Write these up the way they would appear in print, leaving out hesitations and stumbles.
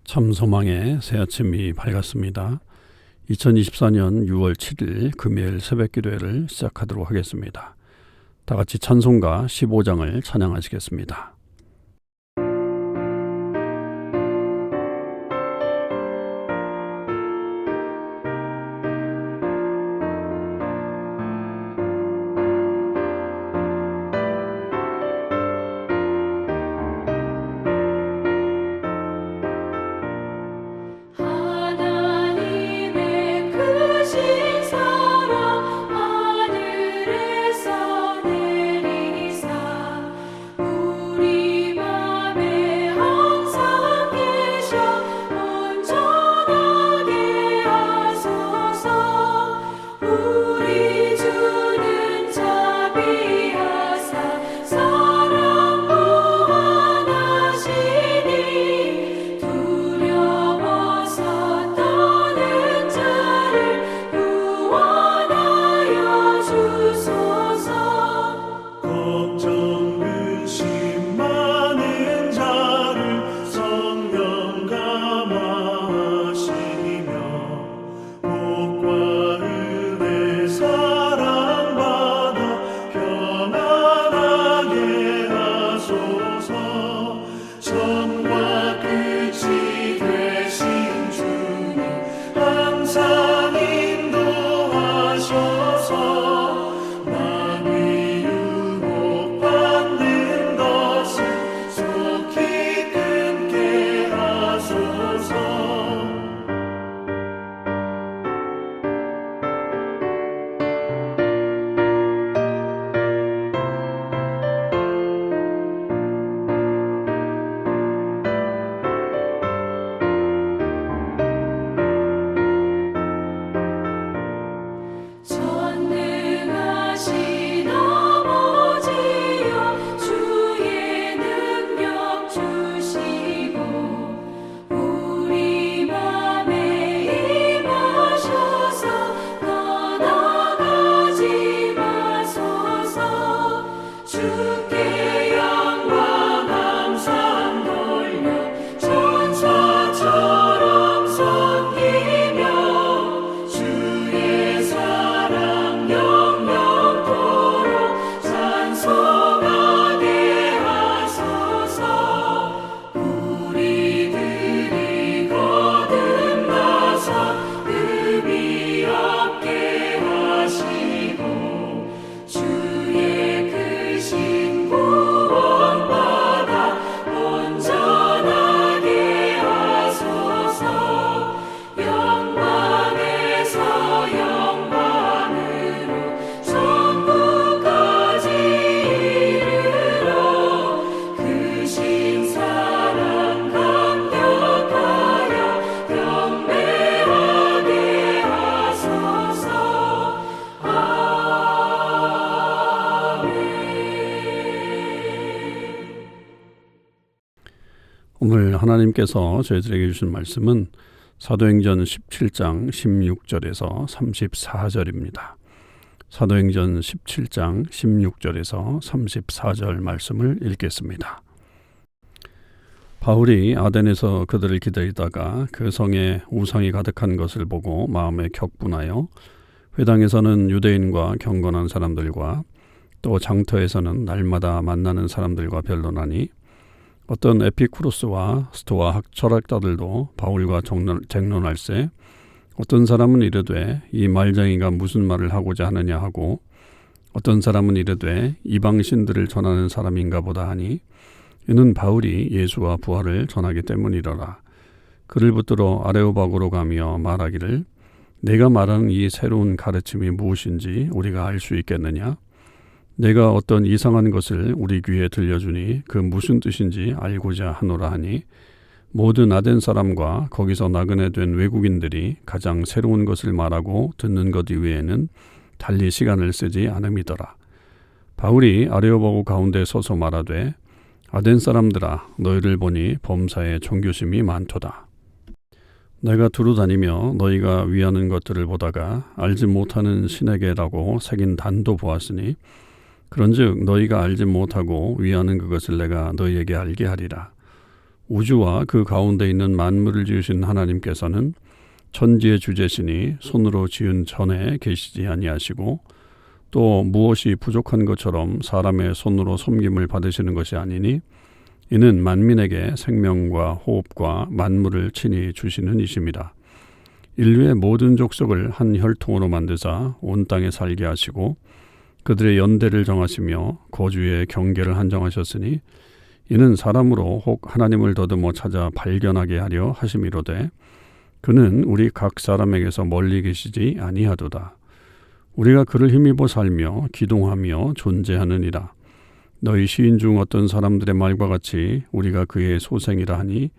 참소망의 새 아침이 밝았습니다. 2024년 6월 7일 금요일 새벽기도회를 시작하도록 하겠습니다. 다 같이 찬송가 15장을 찬양하시겠습니다. 오늘 하나님께서 저희들에게 주신 말씀은 사도행전 17장 16절에서 34절입니다. 사도행전 17장 16절에서 34절 말씀을 읽겠습니다. 바울이 아덴에서 그들을 기다리다가 그 성에 우상이 가득한 것을 보고 마음에 격분하여 회당에서는 유대인과 경건한 사람들과 또 장터에서는 날마다 만나는 사람들과 변론하니 어떤 에피쿠로스와 스토아 철학자들도 바울과 쟁론할세 어떤 사람은 이르되 이 말쟁이가 무슨 말을 하고자 하느냐 하고 어떤 사람은 이르되 이방신들을 전하는 사람인가 보다 하니 이는 바울이 예수와 부활을 전하기 때문이더라. 그를 붙들어 아레오바고로 가며 말하기를 내가 말하는 이 새로운 가르침이 무엇인지 우리가 알 수 있겠느냐? 내가 어떤 이상한 것을 우리 귀에 들려주니 그 무슨 뜻인지 알고자 하노라 하니 모든 아덴 사람과 거기서 나그네 된 외국인들이 가장 새로운 것을 말하고 듣는 것 이외에는 달리 시간을 쓰지 않음이더라. 바울이 아레오바고 가운데 서서 말하되 아덴 사람들아 너희를 보니 범사에 종교심이 많도다. 내가 두루 다니며 너희가 위하는 것들을 보다가 알지 못하는 신에게라고 새긴 단도 보았으니 그런즉 너희가 알지 못하고 위하는 그것을 내가 너희에게 알게 하리라. 우주와 그 가운데 있는 만물을 지으신 하나님께서는 천지의 주제시니 손으로 지은 전에 계시지 아니하시고 또 무엇이 부족한 것처럼 사람의 손으로 섬김을 받으시는 것이 아니니 이는 만민에게 생명과 호흡과 만물을 친히 주시는 이심이라. 인류의 모든 족속을 한 혈통으로 만드사 온 땅에 살게 하시고 그들의 연대를 정하시며 거주의 경계를 한정하셨으니 이는 사람으로 혹 하나님을 더듬어 찾아 발견하게 하려 하심이로되 그는 우리 각 사람에게서 멀리 계시지 아니하도다. 우리가 그를 힘입어 살며 기동하며 존재하느니라. 너희 시인 중 어떤 사람들의 말과 같이 우리가 그의 소생이라 하니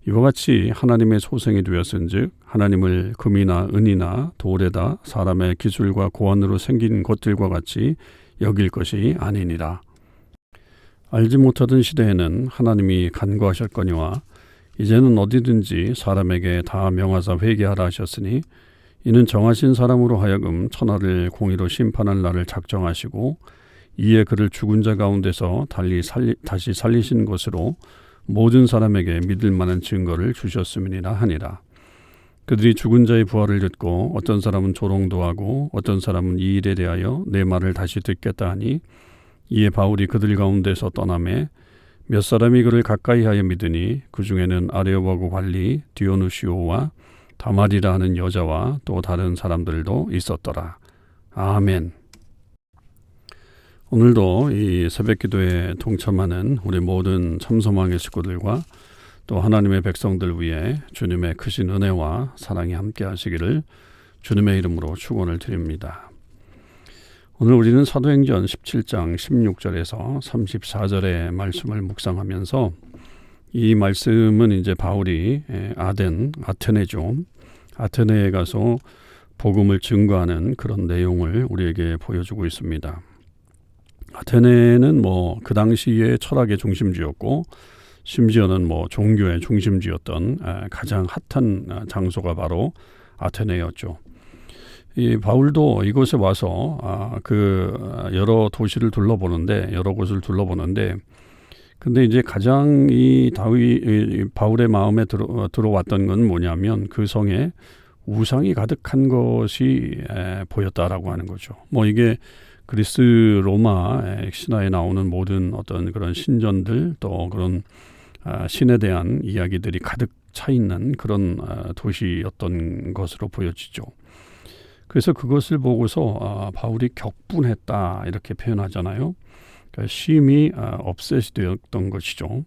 이와 같이 하나님의 소생이 되었은즉 하나님을 금이나 은이나 돌에다 사람의 기술과 고안으로 생긴 것들과 같이 여길 것이 아니니라. 알지 못하던 시대에는 하나님이 간구하셨거니와 이제는 어디든지 사람에게 다 명하사 회개하라 하셨으니 이는 정하신 사람으로 하여금 천하를 공의로 심판할 날을 작정하시고 이에 그를 죽은 자 가운데서 다시 살리신 것으로 모든 사람에게 믿을 만한 증거를 주셨음이니라 하니라. 그들이 죽은 자의 부활을 듣고 어떤 사람은 조롱도 하고 어떤 사람은 이 일에 대하여 내 말을 다시 듣겠다 하니 이에 바울이 그들 가운데서 떠나매 몇 사람이 그를 가까이 하여 믿으니 그 중에는 아레오바고 관리 디오누시오와 다말이라 하는 여자와 또 다른 사람들도 있었더라. 아멘. 오늘도 이 새벽기도에 동참하는 우리 모든 참소망의 식구들과 또 하나님의 백성들 위해 주님의 크신 은혜와 사랑이 함께 하시기를 주님의 이름으로 축원을 드립니다. 오늘 우리는 사도행전 17장 16절에서 34절의 말씀을 묵상하면서 이 말씀은 이제 바울이 아테네죠. 아테네에 가서 복음을 증거하는 그런 내용을 우리에게 보여주고 있습니다. 아테네는 그 당시의 철학의 중심지였고 심지어는 종교의 중심지였던 가장 핫한 장소가 바로 아테네였죠. 이 바울도 이곳에 와서 여러 도시를 둘러보는데 여러 곳을 둘러보는데 근데 이제 가장 이 바울의 마음에 들어왔던 건 뭐냐면 그 성에 우상이 가득한 것이 보였다라고 하는 거죠. 이게 그리스 로마 신화에 나오는 모든 어떤 그런 신전들 또 그런 신에 대한 이야기들이 가득 차 있는 그런 도시였던 것으로 보여지죠. 그래서 그것을 보고서 바울이 격분했다 이렇게 표현하잖아요. 그러니까 심히 업셋이 되었던 것이죠.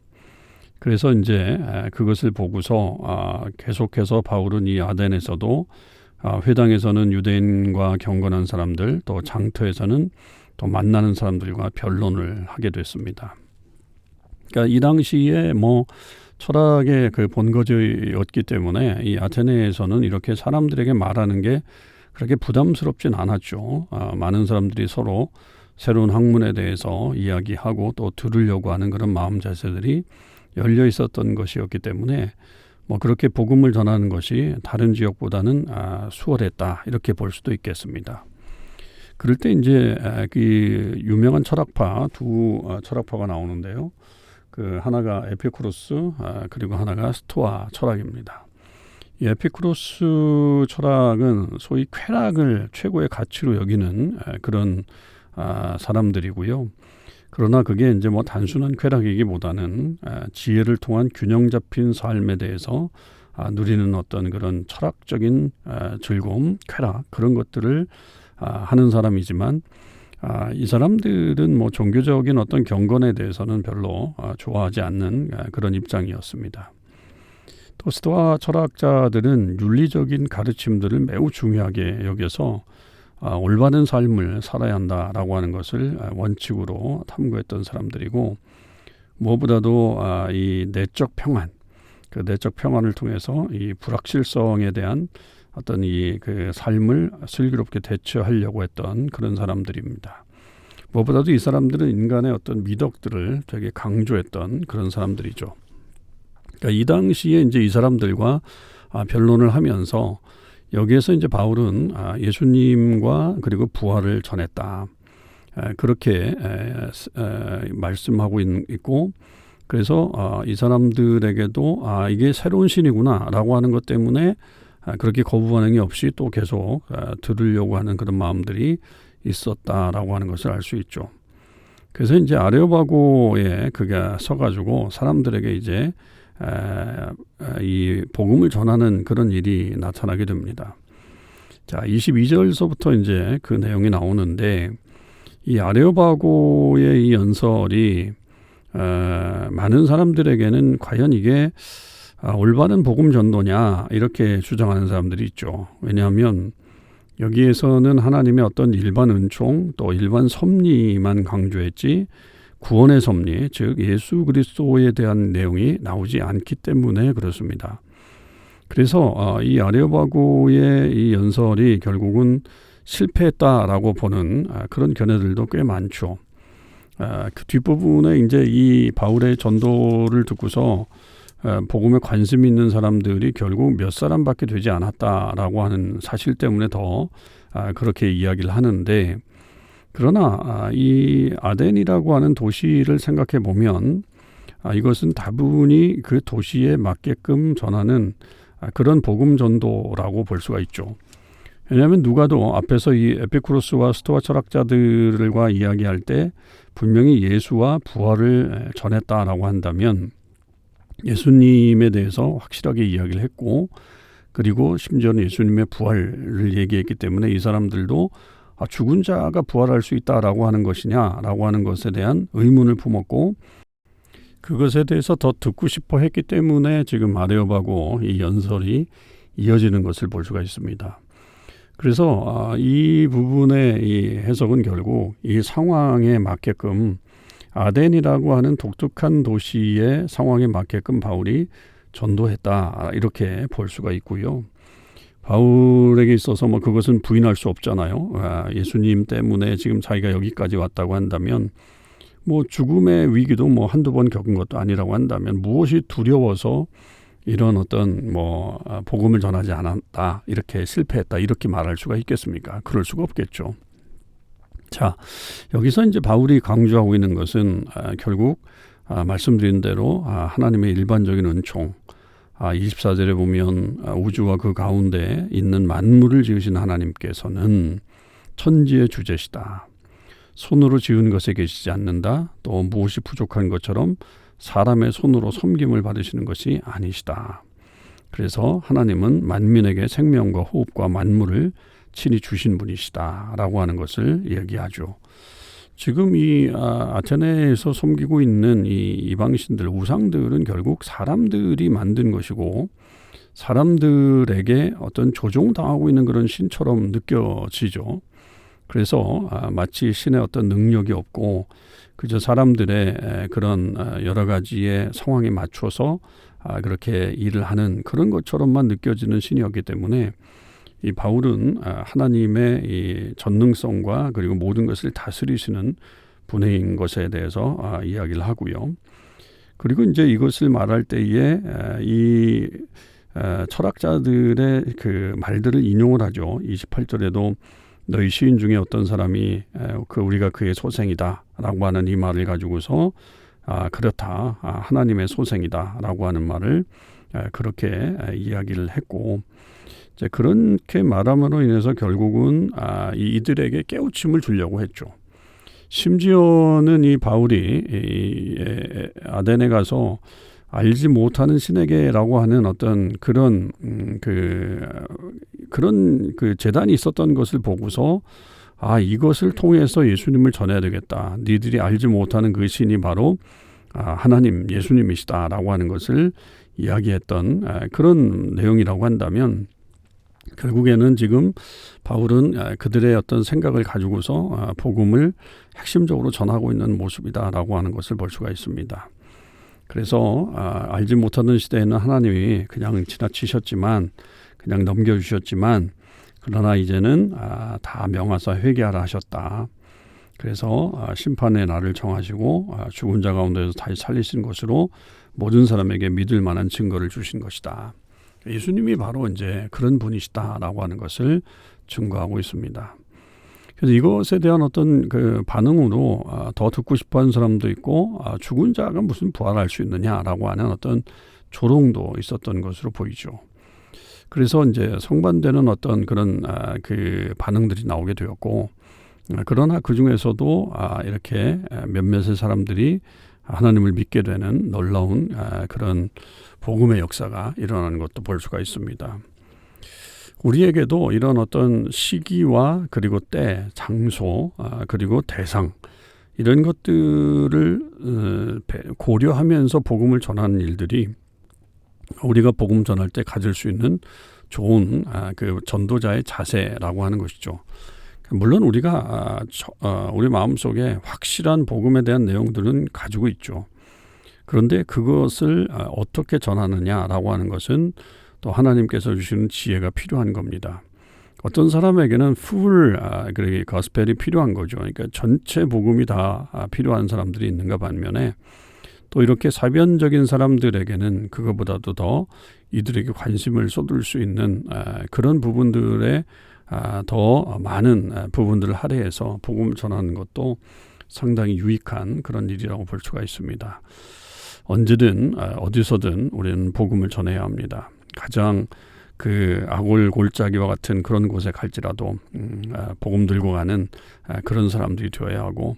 그래서 이제 그것을 보고서 계속해서 바울은 이 아덴에서도 회당에서는 유대인과 경건한 사람들 또 장터에서는 또 만나는 사람들과 변론을 하게 됐습니다. 그러니까 이 당시에 철학의 그 본거지였기 때문에 이 아테네에서는 이렇게 사람들에게 말하는 게 그렇게 부담스럽진 않았죠. 많은 사람들이 서로 새로운 학문에 대해서 이야기하고 또 들으려고 하는 그런 마음 자세들이 열려 있었던 것이었기 때문에 그렇게 복음을 전하는 것이 다른 지역보다는 수월했다 이렇게 볼 수도 있겠습니다. 그럴 때 이제 그 유명한 철학파 두 철학파가 나오는데요. 그 하나가 에피쿠로스 그리고 하나가 스토아 철학입니다. 이 에피쿠로스 철학은 소위 쾌락을 최고의 가치로 여기는 그런 사람들이고요. 그러나 그게 이제 단순한 쾌락이기보다는 지혜를 통한 균형 잡힌 삶에 대해서 누리는 어떤 그런 철학적인 즐거움, 쾌락 그런 것들을 하는 사람이지만 이 사람들은 종교적인 어떤 경건에 대해서는 별로 좋아하지 않는 그런 입장이었습니다. 또 스토아 철학자들은 윤리적인 가르침들을 매우 중요하게 여겨서 올바른 삶을 살아야 한다라고 하는 것을 원칙으로 탐구했던 사람들이고 무엇보다도 이 내적 평안, 그 내적 평안을 통해서 이 불확실성에 대한 어떤 그 삶을 슬기롭게 대처하려고 했던 그런 사람들입니다. 무엇보다도 이 사람들은 인간의 어떤 미덕들을 되게 강조했던 그런 사람들이죠. 그러니까 이 당시에 이제 이 사람들과 변론을 하면서 여기에서 이제 바울은 예수님과 그리고 부활을 전했다. 그렇게 말씀하고 있고 그래서 이 사람들에게도 이게 새로운 신이구나라고 하는 것 때문에 그렇게 거부 반응이 없이 또 계속 들으려고 하는 그런 마음들이 있었다라고 하는 것을 알 수 있죠. 그래서 이제 아레오바고에 그게 서가지고 사람들에게 이제 이 복음을 전하는 그런 일이 나타나게 됩니다. 자, 22절서부터 이제 그 내용이 나오는데 이 아레오바고의 이 연설이 많은 사람들에게는 과연 이게 올바른 복음 전도냐 이렇게 주장하는 사람들이 있죠. 왜냐하면 여기에서는 하나님의 어떤 일반 은총 또 일반 섭리만 강조했지 구원의 섭리, 즉 예수 그리스도에 대한 내용이 나오지 않기 때문에 그렇습니다. 그래서 이 아레오바고의 이 연설이 결국은 실패했다라고 보는 그런 견해들도 꽤 많죠. 그 뒷부분에 이제 이 바울의 전도를 듣고서 복음에 관심 있는 사람들이 결국 몇 사람밖에 되지 않았다라고 하는 사실 때문에 더 그렇게 이야기를 하는데, 그러나 이 아덴이라고 하는 도시를 생각해 보면 이것은 다분히 그 도시에 맞게끔 전하는 그런 복음 전도라고 볼 수가 있죠. 왜냐하면 누가도 앞에서 이 에피쿠로스와 스토아 철학자들과 이야기할 때 분명히 예수와 부활을 전했다라고 한다면 예수님에 대해서 확실하게 이야기를 했고, 그리고 심지어는 예수님의 부활을 얘기했기 때문에 이 사람들도 죽은 자가 부활할 수 있다라고 하는 것이냐라고 하는 것에 대한 의문을 품었고, 그것에 대해서 더 듣고 싶어 했기 때문에 지금 아레오바고 이 연설이 이어지는 것을 볼 수가 있습니다. 그래서 이 부분의 이 해석은 결국 이 상황에 맞게끔 아덴이라고 하는 독특한 도시의 상황에 맞게끔 바울이 전도했다 이렇게 볼 수가 있고요. 바울에게 있어서 뭐 그것은 부인할 수 없잖아요. 예수님 때문에 지금 자기가 여기까지 왔다고 한다면 뭐 죽음의 위기도 뭐 한두 번 겪은 것도 아니라고 한다면 무엇이 두려워서 이런 어떤 뭐 복음을 전하지 않았다, 이렇게 실패했다 이렇게 말할 수가 있겠습니까? 그럴 수가 없겠죠. 자, 여기서 이제 바울이 강조하고 있는 것은 결국 말씀드린 대로 하나님의 일반적인 은총, 24절에 보면 우주와 그 가운데 있는 만물을 지으신 하나님께서는 천지의 주제시다. 손으로 지은 것에 계시지 않는다. 또 무엇이 부족한 것처럼 사람의 손으로 섬김을 받으시는 것이 아니시다. 그래서 하나님은 만민에게 생명과 호흡과 만물을 친히 주신 분이시다라고 하는 것을 얘기하죠. 지금 이 아테네에서 섬기고 있는 이 이방신들, 우상들은 결국 사람들이 만든 것이고 사람들에게 어떤 조종당하고 있는 그런 신처럼 느껴지죠. 그래서 마치 신의 어떤 능력이 없고 그저 사람들의 그런 여러 가지의 상황에 맞춰서 그렇게 일을 하는 그런 것처럼만 느껴지는 신이었기 때문에 이 바울은 하나님의 이 전능성과 그리고 모든 것을 다스리시는 분인 것에 대해서 이야기를 하고요. 그리고 이제 이것을 말할 때에 이 철학자들의 그 말들을 인용을 하죠. 28절에도 너희 시인 중에 어떤 사람이 우리가 그의 소생이다라고 하는 이 말을 가지고서 그렇다, 하나님의 소생이다라고 하는 말을 그렇게 이야기를 했고, 이제 그렇게 말함으로 인해서 결국은 이들에게 깨우침을 주려고 했죠. 심지어는 이 바울이 아덴에 가서 알지 못하는 신에게라고 하는 어떤 그런 그 재단이 있었던 것을 보고서 이것을 통해서 예수님을 전해야 되겠다. 니들이 알지 못하는 그 신이 바로 하나님 예수님이시다라고 하는 것을 이야기했던 그런 내용이라고 한다면, 결국에는 지금 바울은 그들의 어떤 생각을 가지고서 복음을 핵심적으로 전하고 있는 모습이다라고 하는 것을 볼 수가 있습니다. 그래서 알지 못하는 시대에는 하나님이 그냥 지나치셨지만, 그냥 넘겨주셨지만, 그러나 이제는 다 명하사 회개하라 하셨다. 그래서 심판의 날을 정하시고 죽은 자 가운데서 다시 살리신 것으로 모든 사람에게 믿을 만한 증거를 주신 것이다. 예수님이 바로 이제 그런 분이시다라고 하는 것을 증거하고 있습니다. 그래서 이것에 대한 어떤 그 반응으로 더 듣고 싶어하는 사람도 있고 죽은 자가 무슨 부활할 수 있느냐라고 하는 어떤 조롱도 있었던 것으로 보이죠. 그래서 이제 성반되는 어떤 그런 그 반응들이 나오게 되었고, 그러나 그 중에서도 이렇게 몇몇의 사람들이 하나님을 믿게 되는 놀라운 그런 복음의 역사가 일어나는 것도 볼 수가 있습니다. 우리에게도 이런 어떤 시기와 그리고 때, 장소, 그리고 대상 이런 것들을 고려하면서 복음을 전하는 일들이 우리가 복음 전할 때 가질 수 있는 좋은 그 전도자의 자세라고 하는 것이죠. 물론 우리가 우리 마음속에 확실한 복음에 대한 내용들은 가지고 있죠. 그런데 그것을 어떻게 전하느냐라고 하는 것은 또 하나님께서 주시는 지혜가 필요한 겁니다. 어떤 사람에게는 풀 거스펠이 필요한 거죠. 그러니까 전체 복음이 다 필요한 사람들이 있는가 반면에 또 이렇게 사변적인 사람들에게는 그거보다도 더 이들에게 관심을 쏟을 수 있는 그런 부분들에 더 많은 부분들을 할애해서 복음을 전하는 것도 상당히 유익한 그런 일이라고 볼 수가 있습니다. 언제든 어디서든 우리는 복음을 전해야 합니다. 가장 그 아골 골짜기와 같은 그런 곳에 갈지라도 복음 들고 가는 그런 사람들이 되어야 하고,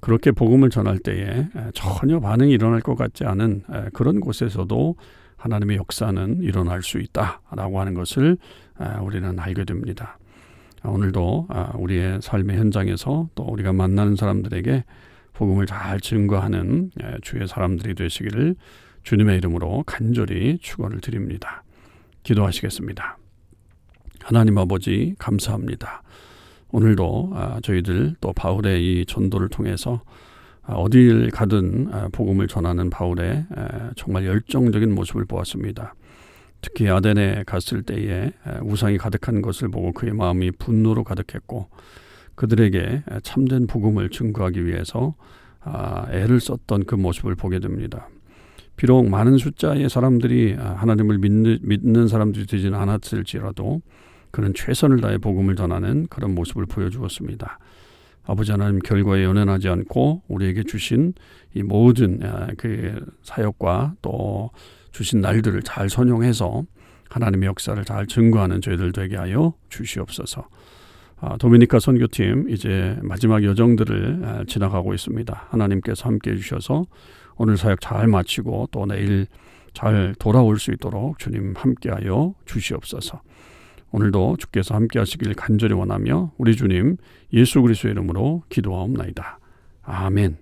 그렇게 복음을 전할 때에 전혀 반응이 일어날 것 같지 않은 그런 곳에서도 하나님의 역사는 일어날 수 있다라고 하는 것을 우리는 알게 됩니다. 오늘도 우리의 삶의 현장에서 또 우리가 만나는 사람들에게 복음을 잘 증거하는 주의 사람들이 되시기를 주님의 이름으로 간절히 축원을 드립니다. 기도하시겠습니다. 하나님 아버지 감사합니다. 오늘도 저희들 또 바울의 이 전도를 통해서 어디를 가든 복음을 전하는 바울의 정말 열정적인 모습을 보았습니다. 특히 아덴에 갔을 때에 우상이 가득한 것을 보고 그의 마음이 분노로 가득했고, 그들에게 참된 복음을 증거하기 위해서 애를 썼던 그 모습을 보게 됩니다. 비록 많은 숫자의 사람들이 하나님을 믿는 사람들이 되지는 않았을지라도 그는 최선을 다해 복음을 전하는 그런 모습을 보여주었습니다. 아버지 하나님, 결과에 연연하지 않고 우리에게 주신 이 모든 그 사역과 또 주신 날들을 잘 선용해서 하나님의 역사를 잘 증거하는 저희들 되게 하여 주시옵소서. 도미니카 선교팀 이제 마지막 여정들을 지나가고 있습니다. 하나님께서 함께해 주셔서 오늘 사역 잘 마치고 또 내일 잘 돌아올 수 있도록 주님 함께하여 주시옵소서. 오늘도 주께서 함께하시길 간절히 원하며 우리 주님 예수 그리스도의 이름으로 기도하옵나이다. 아멘.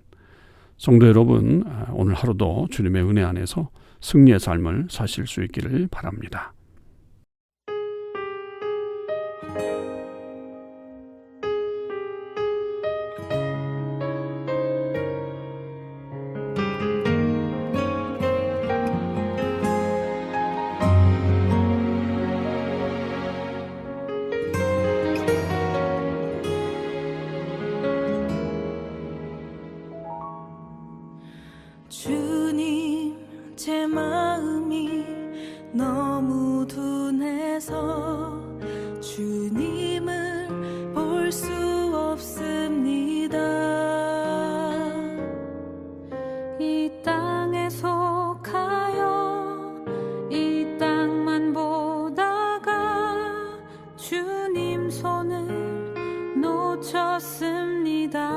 성도 여러분, 오늘 하루도 주님의 은혜 안에서 승리의 삶을 사실 수 있기를 바랍니다. 주님, 제 마음이 너무 둔해서 주님을 볼 수 없습니다. 이 땅에 속하여 이 땅만 보다가 주님 손을 놓쳤습니다.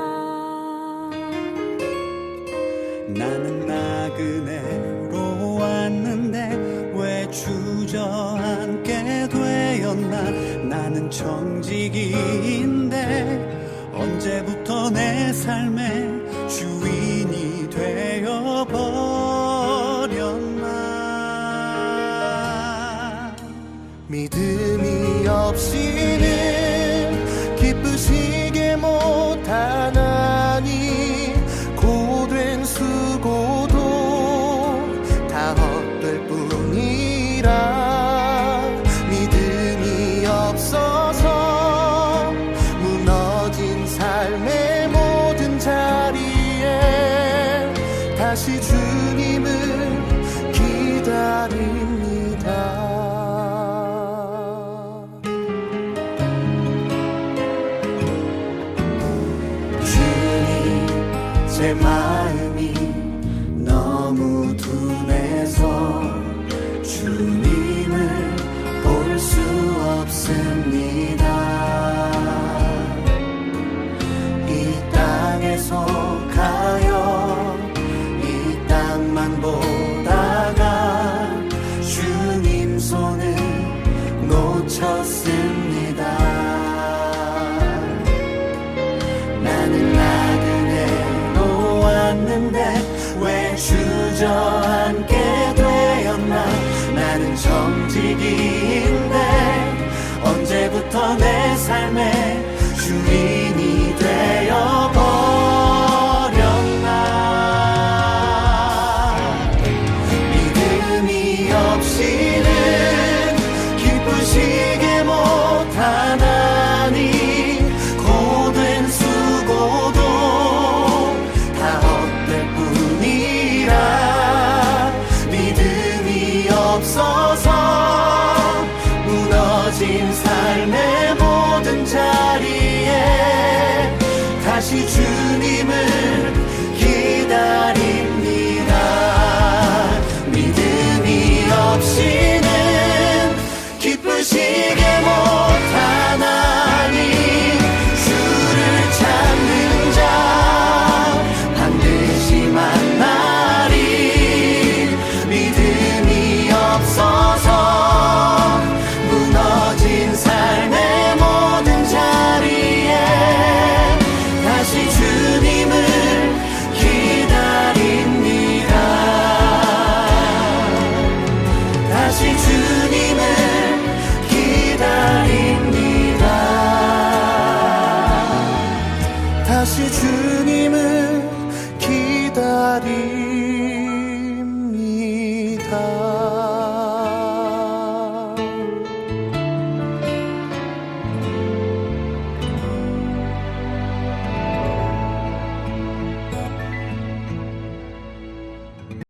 나는 나그네로 왔는데 왜 주저앉게 되었나. 나는 청지기인데 언제부터 내 삶의 주인이 되어버렸나. 믿음이 없이는 기쁘시게 못하나니 고된 수고도 다 헛될 뿐이라. 믿음이 없어서 무너진 삶의 모든 자리에 다시 주님을 기다립니다. 눈에서 주님을 볼 수 없습니다. 이 땅에서 가요 이 땅만 보다가 주님 손을 놓쳤습니다. 나는 나그네 놓았는데 왜 주저앉게 되었나. 나는 정직이인데 언제부터 내 삶의 주인이 되어버렸나. 믿음이 없이는 기쁘시게 못하나니 고된 수고도 다 헛될 뿐이라. 믿음이 없어서 무너진 삶의 모든 자리에 다시 주님을 기다립니다. 믿음이 없이는 기쁘시게 못하나니 주를 찾는 자 반드시 만나리. 믿음이 없어서 무너진 삶의 모든 자리에 다시 주님을 기다립니다. 다시 주님을 기다립니다. 다시 주님을 기다립니다.